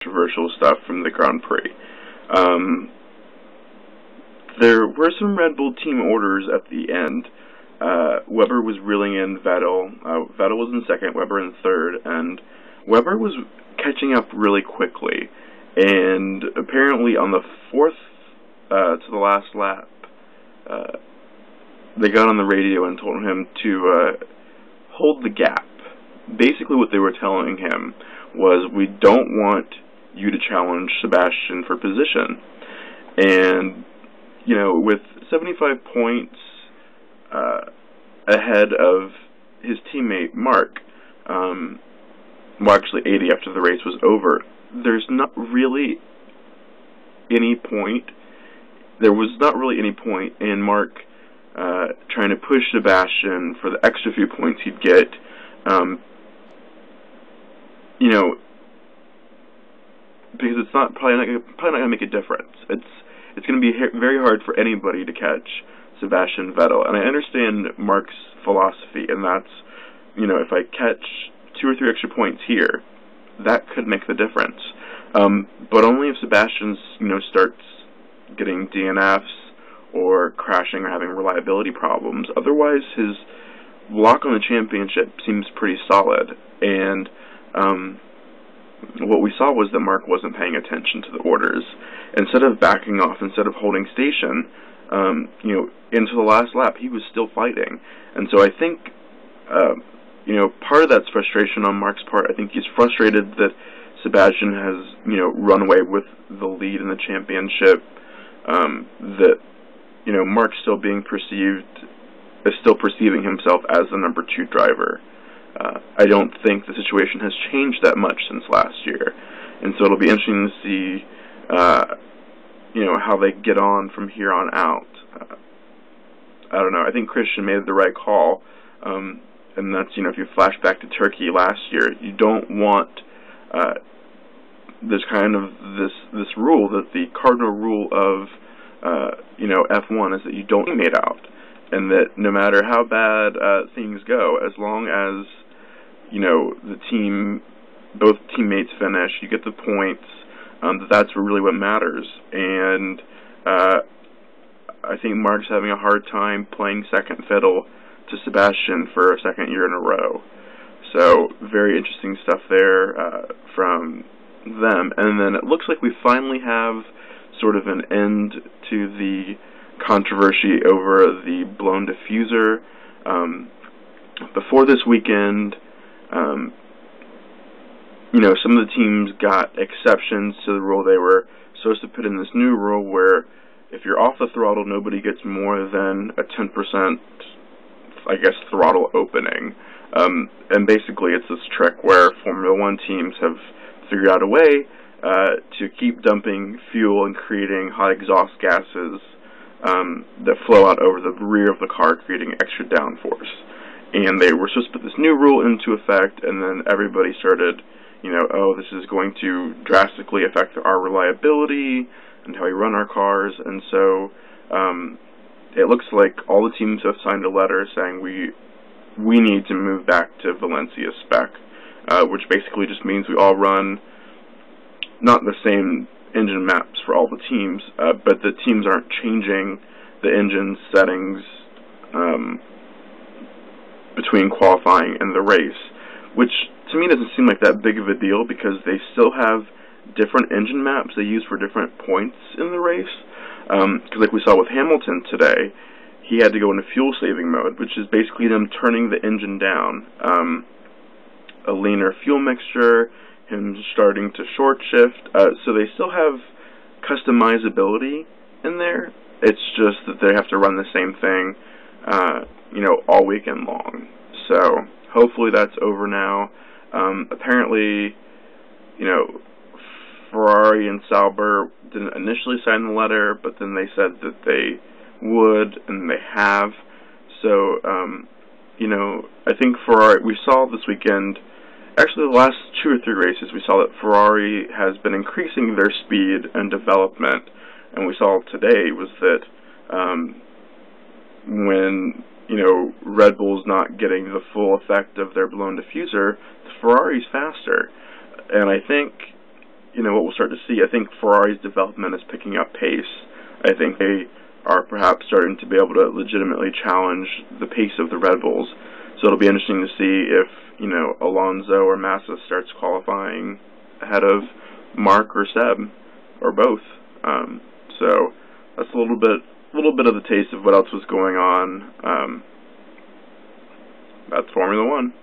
controversial stuff from the Grand Prix. There were some Red Bull team orders at the end. Webber was reeling in Vettel. Vettel was in second, Webber in third, and Webber was catching up really quickly. And apparently on the fourth to the last lap, they got on the radio and told him to hold the gap. Basically what they were telling him was, we don't want you to challenge Sebastian for position. And, you know, with 75 points ahead of his teammate Mark, well, actually 80 after the race was over, there's not really any point. There was not really any point in Mark trying to push Sebastian for the extra few points he'd get. You know, because it's probably not going to make a difference. It's going to be very hard for anybody to catch Sebastian Vettel, and I understand Mark's philosophy, and that's, you know, if I catch 2 or 3 extra points here, that could make the difference. But only if Sebastian, you know, starts getting DNFs or crashing or having reliability problems. Otherwise, his lock on the championship seems pretty solid. And what we saw was that Mark wasn't paying attention to the orders. Instead of backing off, instead of holding station, you know, into the last lap, he was still fighting. And so I think, you know, part of that's frustration on Mark's part. I think he's frustrated that Sebastian has, you know, run away with the lead in the championship. That, you know, Mark's still being still perceiving himself as the number 2 driver. I don't think the situation has changed that much since last year, and so it'll be interesting to see, you know, how they get on from here on out. I don't know. I think Christian made the right call, and that's, you know, if you flash back to Turkey last year, you don't want this kind of this rule, that the cardinal rule of you know, F1 is that you don't get made out, and that no matter how bad things go, as long as, you know, both teammates finish, you get the points, that's really what matters. And I think Mark's having a hard time playing second fiddle to Sebastian for a second year in a row. So, very interesting stuff there from them. And then it looks like we finally have sort of an end to the controversy over the blown diffuser. Before this weekend, you know, some of the teams got exceptions to the rule. They were supposed to put in this new rule where if you're off the throttle, nobody gets more than a 10%, I guess, throttle opening. And basically it's this trick where Formula 1 teams have figured out a way to keep dumping fuel and creating hot exhaust gases that flow out over the rear of the car, creating extra downforce. And they were supposed to put this new rule into effect, and then everybody started, you know, oh, this is going to drastically affect our reliability and how we run our cars. And so it looks like all the teams have signed a letter saying we need to move back to Valencia spec, which basically just means we all run not the same engine maps for all the teams, but the teams aren't changing the engine settings between qualifying and the race, which to me doesn't seem like that big of a deal, because they still have different engine maps they use for different points in the race. Because like we saw with Hamilton today, he had to go into fuel-saving mode, which is basically them turning the engine down. A leaner fuel mixture, him starting to short shift, so they still have customizability in there. It's just that they have to run the same thing, you know, all weekend long. So hopefully that's over now. Apparently, you know, Ferrari and Sauber didn't initially sign the letter, but then they said that they would, and they have. So, you know, I think Ferrari, we saw this weekend, actually the last 2 or 3 races, we saw that Ferrari has been increasing their speed and development, and we saw today was that when, you know, Red Bull's not getting the full effect of their blown diffuser, Ferrari's faster. And I think, what we'll start to see. I think Ferrari's development is picking up pace. I think they are perhaps starting to be able to legitimately challenge the pace of the Red Bulls. So it'll be interesting to see if, Alonso or Massa starts qualifying ahead of Mark or Seb, or both. So that's a little bit of the taste of what else was going on. That's Formula One.